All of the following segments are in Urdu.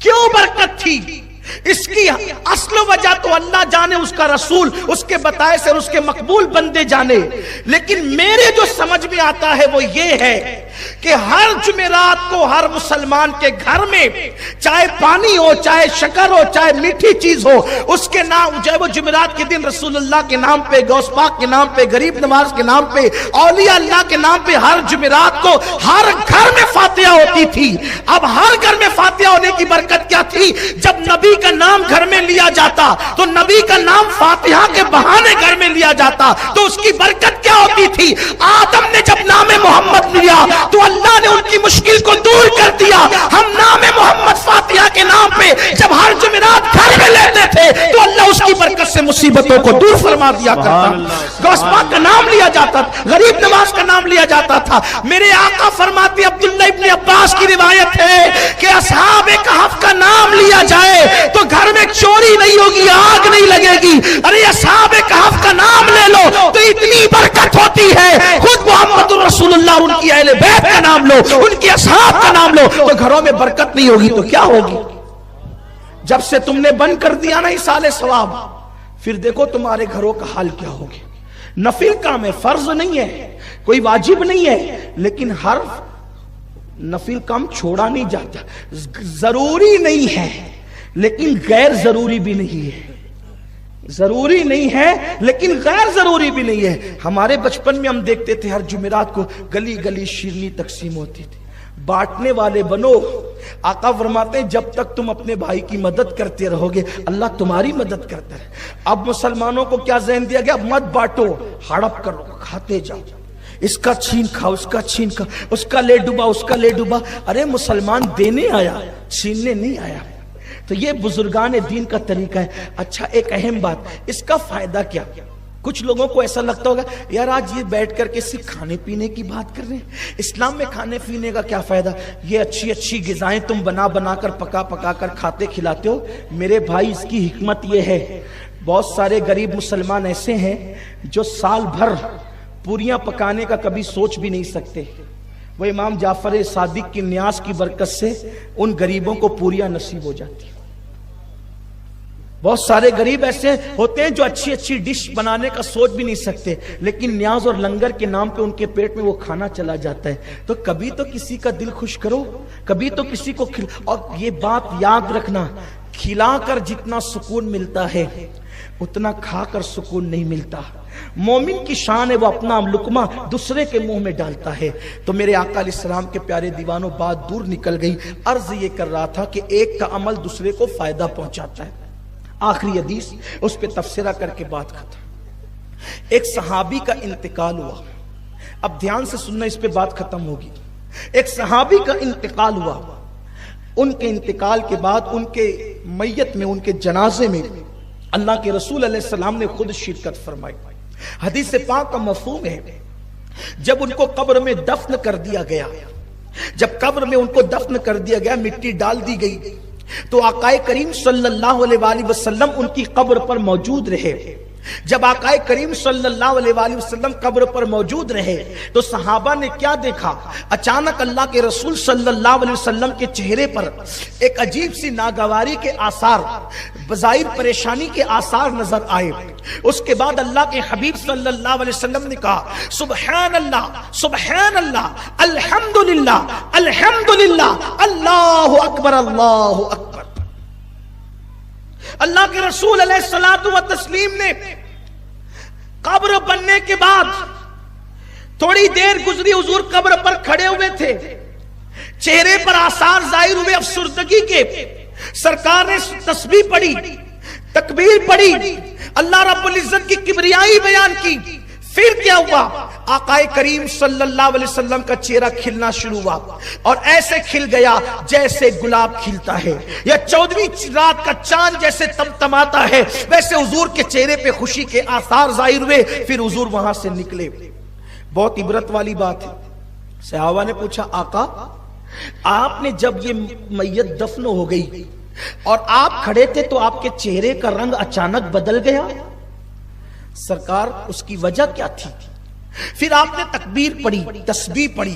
کیوں برکت تھی؟ اس کی اصل وجہ تو اللہ جانے، اس کا رسول، اس کے بتائے سے، اس کے مقبول بندے جانے، لیکن میرے جو سمجھ میں آتا ہے وہ یہ ہے کہ ہر جمعرات کو ہر مسلمان کے گھر میں چاہے پانی ہو، چاہے شکر ہو، چاہے میٹھی چیز ہو، اس کے نام جو ہے وہ جمعرات کے دن رسول اللہ کے نام پہ، غوث پاک کے نام پہ، غریب نواز کے نام پہ، اولیاء اللہ کے نام پہ ہر جمعرات کو ہر گھر میں فاتحہ ہوتی تھی۔ اب ہر گھر میں فاتحہ ہونے کی برکت کیا تھی؟ جب نبی کا نام گھر میں لیا جاتا تو نبی کا نام فاتحہ کے بہانے گھر میں لیا جاتا تو اس کی برکت کیا ہوتی تھی؟ آدم نے جب نام محمد لیا تو اللہ نے ان کی مشکل کو دور کر دیا۔ ہم نام محمد فاتحہ کے نام پہ جب ہر جمعرات گھر میں لیتے تھے تو اللہ اس کی برکت سے مصیبتوں کو دور فرما دیا کرتا۔ غوث پاک کا نام لیا جاتا تھا، غریب نواز کا نام لیا جاتا تھا۔ میرے آقا فرماتے، عبداللہ ابن عباس کی روایت ہے کہ اصحاب کہف کا نام لیا جائے تو گھر میں چوری نہیں ہوگی، آگ نہیں لگے گی۔ ارے اصحاب کہف کا نام لے لو تو اتنی برکت ہوتی ہے، خود محمد رسول اللہ اور ان کی اہل بیت کا نام لو، ان کے اصحاب کا نام لو تو گھروں میں برکت نہیں ہوگی تو کیا ہوگی؟ جب سے تم نے بند کر دیا نا ایصال ثواب، پھر دیکھو تمہارے گھروں کا حال کیا ہوگی۔ نفل کام ہے، فرض نہیں ہے، کوئی واجب نہیں ہے، لیکن ہر نفل کام چھوڑا نہیں جاتا۔ ضروری نہیں ہے لیکن غیر ضروری بھی نہیں ہے، ضروری نہیں ہے لیکن غیر ضروری بھی نہیں ہے۔ ہمارے بچپن میں ہم دیکھتے تھے ہر جمعرات کو گلی گلی شیرنی تقسیم ہوتی تھی، بانٹنے والے بنو۔ آقا فرماتے ہیں جب تک تم اپنے بھائی کی مدد کرتے رہو گے اللہ تمہاری مدد کرتا ہے۔ اب مسلمانوں کو کیا ذہن دیا گیا؟ مت بانٹو، ہڑپ کرو، کھاتے جاؤ، اس کا چھین کھاؤ، اس کا چھین کھاؤ، اس کا لے ڈوبا، اس کا لے ڈوبا۔ ارے مسلمان دینے آیا، چھیننے نہیں آیا۔ تو یہ بزرگان دین کا طریقہ ہے۔ اچھا ایک اہم بات، اس کا فائدہ کیا؟ کچھ لوگوں کو ایسا لگتا ہوگا یار آج یہ بیٹھ کر کے صرف کھانے پینے کی بات کر رہے ہیں، اسلام میں کھانے پینے کا کیا فائدہ؟ یہ اچھی اچھی غذائیں تم بنا بنا کر پکا پکا کر کھاتے کھلاتے ہو۔ میرے بھائی اس کی حکمت یہ ہے، بہت سارے غریب مسلمان ایسے ہیں جو سال بھر پوریاں پکانے کا کبھی سوچ بھی نہیں سکتے، وہ امام جعفر صادق کی نیاز کی برکت سے ان غریبوں کو پوریاں نصیب ہو جاتی۔ بہت سارے غریب ایسے ہوتے ہیں جو اچھی اچھی ڈش بنانے کا سوچ بھی نہیں سکتے، لیکن نیاز اور لنگر کے نام پہ ان کے پیٹ میں وہ کھانا چلا جاتا ہے۔ تو کبھی تو کسی کا دل خوش کرو، کبھی تو کسی کو اور یہ بات یاد رکھنا، کھلا کر جتنا سکون ملتا ہے اتنا کھا کر سکون نہیں ملتا۔ مومن کی شان ہے وہ اپنا لقمہ دوسرے کے منہ میں ڈالتا ہے۔ تو میرے آقا علیہ السلام کے پیارے دیوانوں بات دور نکل گئی، عرض یہ کر رہا تھا کہ ایک کا عمل دوسرے کو فائدہ پہنچاتا ہے۔ آخری حدیث اس پہ تفسیرہ کر کے بات ختم۔ ایک صحابی کا انتقال ہوا، اب دھیان سے سننا اس پہ بات ختم ہوگی۔ ایک صحابی کا انتقال ہوا، ان کے انتقال کے بعد ان کے میت میں، ان کے جنازے میں اللہ کے رسول علیہ السلام نے خود شرکت فرمائی۔ حدیث پاک کا مفہوم ہے جب ان کو قبر میں دفن کر دیا گیا، جب قبر میں ان کو دفن کر دیا گیا، مٹی ڈال دی گئی، تو آقا کریم صلی اللہ علیہ وآلہ وسلم ان کی قبر پر موجود رہے۔ جب آقا کریم صلی اللہ علیہ وآلہ وسلم قبر پر موجود رہے تو صحابہ نے کیا دیکھا؟ اچانک اللہ کے رسول صلی اللہ علیہ وسلم کے چہرے پر ایک عجیب سی ناگواری کے آثار، بظاہر پریشانی کے آثار نظر آئے۔ اس کے بعد اللہ کے حبیب صلی اللہ علیہ وسلم نے کہا سبحان اللہ سبحان اللہ الحمدللہ الحمدللہ اللہ اکبر اللہ اکبر۔ اللہ کے رسول علیہ الصلوۃ والتسلیم نے قبر بننے کے بعد تھوڑی دیر گزری، حضور قبر پر کھڑے ہوئے تھے، چہرے پر آثار ظاہر ہوئے افسردگی کے۔ سرکار نے تسبیح پڑھی، تکبیر پڑھی، اللہ رب العزت کی کبریائی بیان کی۔ پھر کیا ہوا؟ آقا کریم صلی اللہ علیہ وسلم کا چہرہ کھلنا شروع ہوا اور ایسے کھل گیا جیسے گلاب کھلتا ہے یا 14ویں رات کا چاند جیسے تمتماتا ہے، ویسے حضور کے چہرے پہ خوشی کے آثار ظاہر ہوئے۔ پھر حضور وہاں سے نکلے۔ بہت عبرت والی بات ہے۔ صحابہ نے پوچھا آقا آپ نے جب یہ میت دفن ہو گئی اور آپ کھڑے تھے تو آپ کے چہرے کا رنگ اچانک بدل گیا، سرکار اس کی وجہ کیا تھی؟ پھر آپ نے تکبیر پڑھی، تسبیح پڑھی،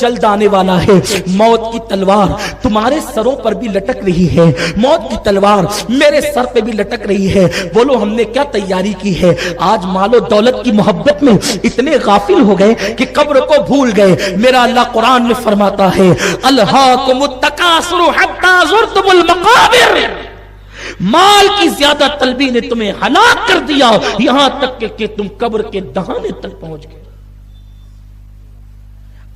جلد آنے والا ہے، موت کی تلوار تمہارے سروں پر بھی لٹک رہی ہے، موت کی تلوار میرے سر پہ بھی لٹک رہی ہے۔ بولو ہم نے کیا تیاری کی ہے؟ آج مال و دولت کی محبت میں اتنے غافل ہو گئے کہ قبر کو بھول گئے۔ میرا اللہ قرآن میں فرماتا ہے الہاکم التکاثر حتی زرتم المقابر، مال کی زیادہ طلبی نے تمہیں ہلاک کر دیا، یہاں تک کہ تم قبر کے دہانے تک پہنچ گئے۔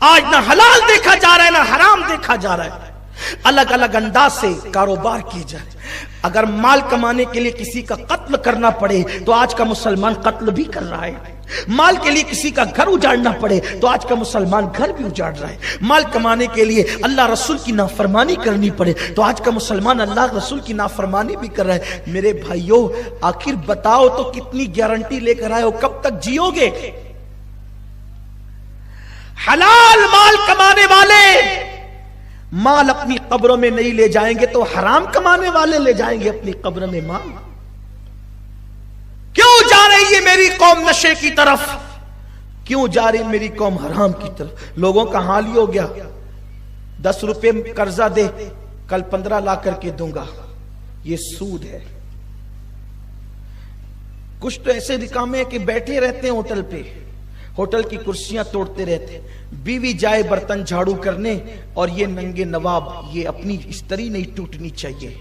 آج نہ حلال دیکھا جا رہا ہے نہ حرام دیکھا جا رہا ہے، الگ الگ انداز سے کاروبار کیے جائے۔ اگر مال کمانے کے لیے کسی کا قتل کرنا پڑے تو آج کا مسلمان قتل بھی کر رہا ہے، مال کے لیے کسی کا گھر اجاڑنا پڑے تو آج کا مسلمان گھر بھی اجاڑ رہا ہے، مال کمانے کے لیے اللہ رسول کی نافرمانی کرنی پڑے تو آج کا مسلمان اللہ رسول کی نافرمانی بھی کر رہا ہے۔ میرے بھائیوں آخر بتاؤ تو کتنی گارنٹی لے کر آئے ہو، کب تک جیو گے؟ حلال مال کمانے والے مال اپنی قبروں میں نہیں لے جائیں گے تو حرام کمانے والے لے جائیں گے اپنی قبر میں مال۔ کیوں جا رہی ہے میری قوم نشے کی طرف؟ کیوں جا رہی میری قوم حرام کی طرف؟ لوگوں کا حال ہی ہو گیا 10 روپے قرضہ دے کل 15 لا کر کے دوں گا، یہ سود ہے۔ کچھ تو ایسے نکامے ہیں کہ بیٹھے رہتے ہیں ہوٹل پہ، ہوٹل کی کرسیاں توڑتے رہتے، بیوی جائے برتن جھاڑو کرنے اور یہ ننگے نواب، یہ اپنی استری نہیں ٹوٹنی چاہیے۔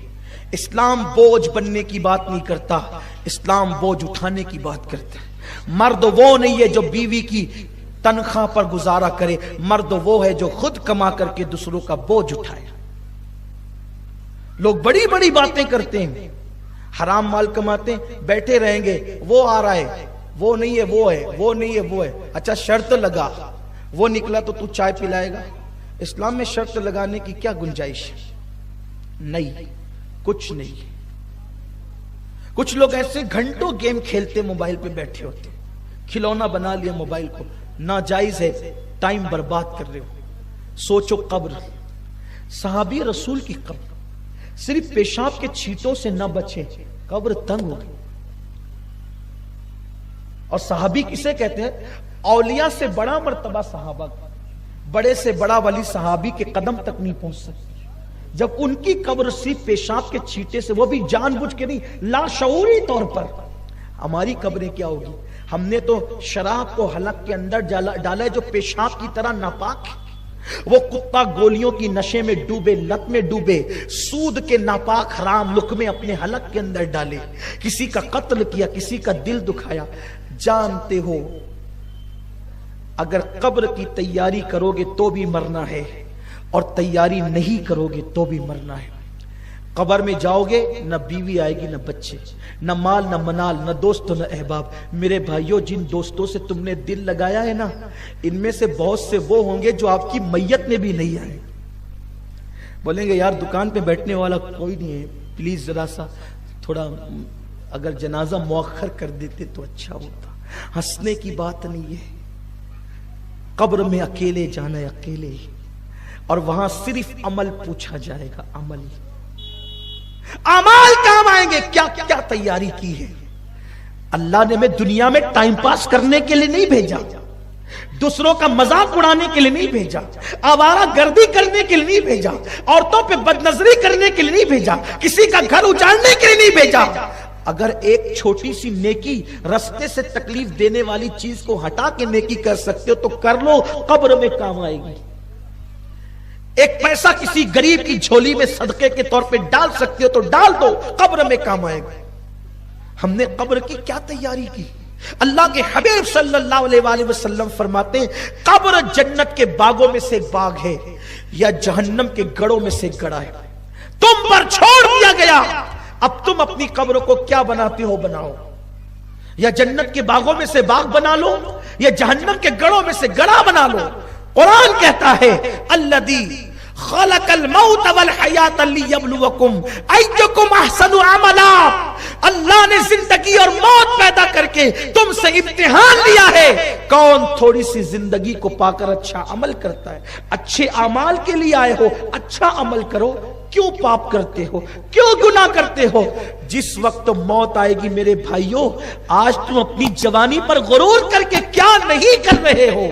اسلام بوجھ بننے کی بات نہیں کرتا، اسلام بوجھ اٹھانے کی بات کرتا ہے۔ مرد وہ نہیں ہے جو بیوی کی تنخواہ پر گزارا کرے، مرد وہ ہے جو خود کما کر کے دوسروں کا بوجھ اٹھائے۔ لوگ بڑی بڑی باتیں کرتے ہیں، حرام مال کماتے ہیں، بیٹھے رہیں گے، وہ آ رہا ہے، وہ نہیں ہے وہ ہے، وہ نہیں ہے وہ ہے، اچھا شرط لگا، وہ نکلا تو تو چائے پلائے گا؟ اسلام میں شرط لگانے کی کیا گنجائش ہے؟ نہیں، کچھ نہیں۔ کچھ لوگ ایسے گھنٹوں گیم کھیلتے موبائل پہ بیٹھے ہوتے، کھلونا بنا لیا موبائل کو، ناجائز ہے، ٹائم برباد کر رہے ہو۔ سوچو قبر، صحابی رسول کی قبر، صرف پیشاب کے چھینٹوں سے نہ بچے، قبر تنگ ہو گئی۔ اور صحابی کسے کہتے ہیں؟ اولیاء سے بڑا مرتبہ صحابہ، بڑے سے بڑا ولی صحابی کے قدم تک نہیں پہنچ سکتے۔ جب ان کی قبر صرف پیشاب کے چھینٹے سے، وہ بھی جان بوجھ کے نہیں، لاشعوری طور پر، ہماری قبریں کیا ہوگی؟ ہم نے تو شراب کو حلق کے اندر ڈالا ہے جو پیشاب کی طرح ناپاک ہے۔ وہ کتا گولیوں کی نشے میں ڈوبے، لت میں ڈوبے، سود کے ناپاک حرام لقمے اپنے حلق کے اندر ڈالے، کسی کا قتل کیا، کسی کا دل دکھایا۔ جانتے ہو اگر قبر کی تیاری کرو گے تو بھی مرنا ہے، اور تیاری نہیں کرو گے تو بھی مرنا ہے۔ قبر میں جاؤ گے، نہ بیوی آئے گی، نہ بچے، نہ مال، نہ منال، نہ دوست، نہ احباب۔ میرے بھائیوں جن دوستوں سے تم نے دل لگایا ہے نا، ان میں سے بہت سے وہ ہوں گے جو آپ کی میت میں بھی نہیں آئے۔ بولیں گے یار دکان پہ بیٹھنے والا کوئی نہیں ہے، پلیز ذرا سا تھوڑا اگر جنازہ مؤخر کر دیتے تو اچھا ہوتا۔ ہنسنے کی بات نہیں ہے، قبر میں اکیلے جانا ہے، اکیلے ہی، اور وہاں صرف عمل پوچھا جائے گا، عمل، اعمال کام آئیں گے۔ کیا کیا تیاری کی ہے؟ اللہ نے ہمیں دنیا میں ٹائم پاس کرنے کے لیے نہیں بھیجا، دوسروں کا مذاق اڑانے کے لیے نہیں بھیجا، آوارہ گردی کرنے کے لیے نہیں بھیجا، عورتوں پہ بد نظری کرنے کے لیے نہیں بھیجا، کسی کا گھر اجاڑنے کے لیے نہیں بھیجا۔ اگر ایک چھوٹی سی نیکی رستے سے تکلیف دینے والی چیز کو ہٹا کے نیکی کر سکتے ہو تو کر لو، قبر میں کام آئے گی۔ ایک پیسہ کسی غریب کی جھولی میں صدقے کے طور پہ ڈال سکتے ہو تو ڈال دو، قبر میں کام آئے گا۔ ہم نے قبر کی کیا تیاری کی؟ اللہ کے حبیب صلی اللہ علیہ وآلہ وسلم فرماتے ہیں قبر جنت کے باغوں میں سے ایک باغ ہے یا جہنم کے گڑوں میں سے ایک گڑا ہے، تم پر چھوڑ دیا گیا، اب تم اپنی قبر کو کیا بناتے ہو بناؤ، یا جنت کے باغوں میں سے باغ بنا لو یا جہنم کے گڑوں میں سے گڑا بنا لو۔ قرآن کہتا ہے الذی خلق الموت والحیات لیبلوکم ایکم احسن عملا، اللہ نے زندگی اور موت پیدا کر کے تم سے امتحان لیا ہے، کون تھوڑی سی زندگی کو پا کر اچھا عمل کرتا ہے۔ اچھے اعمال کے لیے آئے ہو، اچھا عمل کرو، کیوں پاپ کرتے ہو، کیوں گناہ کرتے ہو؟ جس وقت موت آئے گی میرے بھائیوں، آج تم اپنی جوانی پر غرور کر کے کیا نہیں کر رہے ہو؟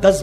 10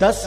10